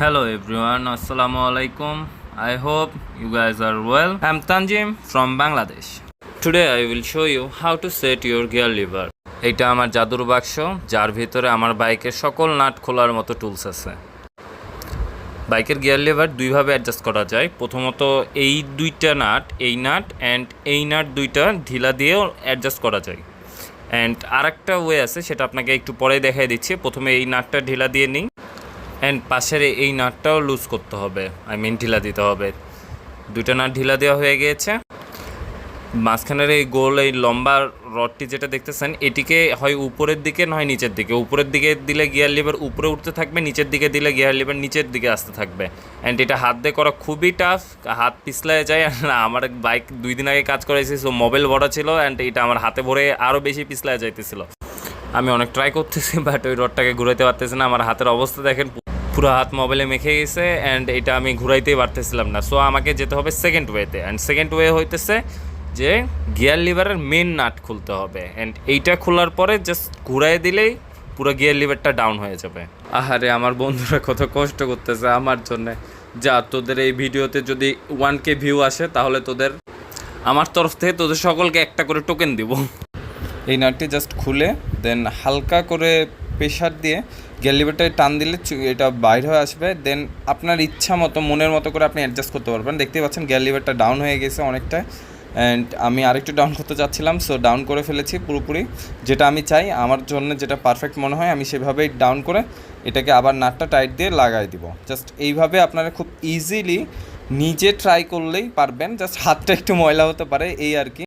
Hello everyone, Assalamu alaikum. I hope you guys are well. I'm Tanjim from Bangladesh. Today I will show you how to set your gear lever. এটা আমার জাদুর বাক্স যার ভিতরে আমার বাইকের সকল নাট খোলার মতো টুলস আছে। বাইকের গিয়ার লিভার দুইভাবে অ্যাডজাস্ট করা যায়। প্রথমত এই দুইটা নাট, এই নাট অ্যান্ড এই নাট দুইটা ঢিলা দিয়েও অ্যাডজাস্ট করা যায়। অ্যান্ড আরেকটা ওয়ে আছে, সেটা আপনাকে একটু পরে দেখাই দিচ্ছি। প্রথমে এই নাটটা ঢিলা দিয়ে নিই অ্যান্ড পাশের এই নাটটাও লুজ করতে হবে, ঢিলা দিতে হবে। দুইটা নাট ঢিলা দেওয়া হয়ে গিয়েছে। মাঝখানের এই গোল এই লম্বা রডটি যেটা দেখতেছেন, এটিকে হয় উপরের দিকে নয় নিচের দিকে। উপরের দিকে দিলে গিয়ার লিভার উপরে উঠতে থাকবে, নিচের দিকে দিলে গিয়ার লিভার নিচের দিকে আসতে থাকবে। অ্যান্ড এটা হাত দিয়ে করা খুবই টাফ, হাত পিছলায় যায়। আমার বাইক 2 দিন আগে কাজ করেছি, সো মোবাইল বড় ছিল অ্যান্ড এটা আমার হাতে ভরে আরও বেশি পিছলায় যাইতেছিল। আমি অনেক ট্রাই করতেছি, বাট ওই রডটাকে ঘুরাইতে পারতেছি না। আমার হাতের অবস্থা দেখেন, পুরো হাত মোবাইলে মেখে গেছে অ্যান্ড এটা আমি ঘুরাইতেই পারতেছিলাম না। সো আমাকে যেতে হবে সেকেন্ড ওয়েতে। অ্যান্ড সেকেন্ড ওয়ে হইতেছে যে গিয়ার লিভারের মেন নাট খুলতে হবে অ্যান্ড এইটা খোলার পরে জাস্ট ঘুরাই দিলেই পুরো গিয়ার লিভারটা ডাউন হয়ে যাবে। আহারে, আমার বন্ধুরা কত কষ্ট করতেছে আমার জন্যে। যা, তোদের এই ভিডিওতে যদি 1K ভিউ আসে তাহলে তোদের আমার তরফ থেকে তোদের সকলকে একটা করে টোকেন দিব। এই নাটটি জাস্ট খুলে দেন হালকা করে প্রেশার দিয়ে গিয়ার লিভারটায় টান দিলে এটা বাইর হয়ে আসবে। দেন আপনার ইচ্ছা মতো মনের মতো করে আপনি অ্যাডজাস্ট করতে পারবেন। দেখতেই পাচ্ছেন গিয়ার লিভারটা ডাউন হয়ে গেছে অনেকটা, অ্যান্ড আমি আরেকটু ডাউন করতে চাচ্ছিলাম, সো ডাউন করে ফেলেছি পুরোপুরি। যেটা আমি চাই, আমার জন্য যেটা পারফেক্ট মনে হয়, আমি সেভাবেই ডাউন করে এটাকে আবার নাটটা টাইট দিয়ে লাগাই দিব। জাস্ট এইভাবে আপনারা খুব ইজিলি নিজে ট্রাই করলেই পারবেন। জাস্ট হাতটা একটু ময়লা হতে পারে, এই আর কি।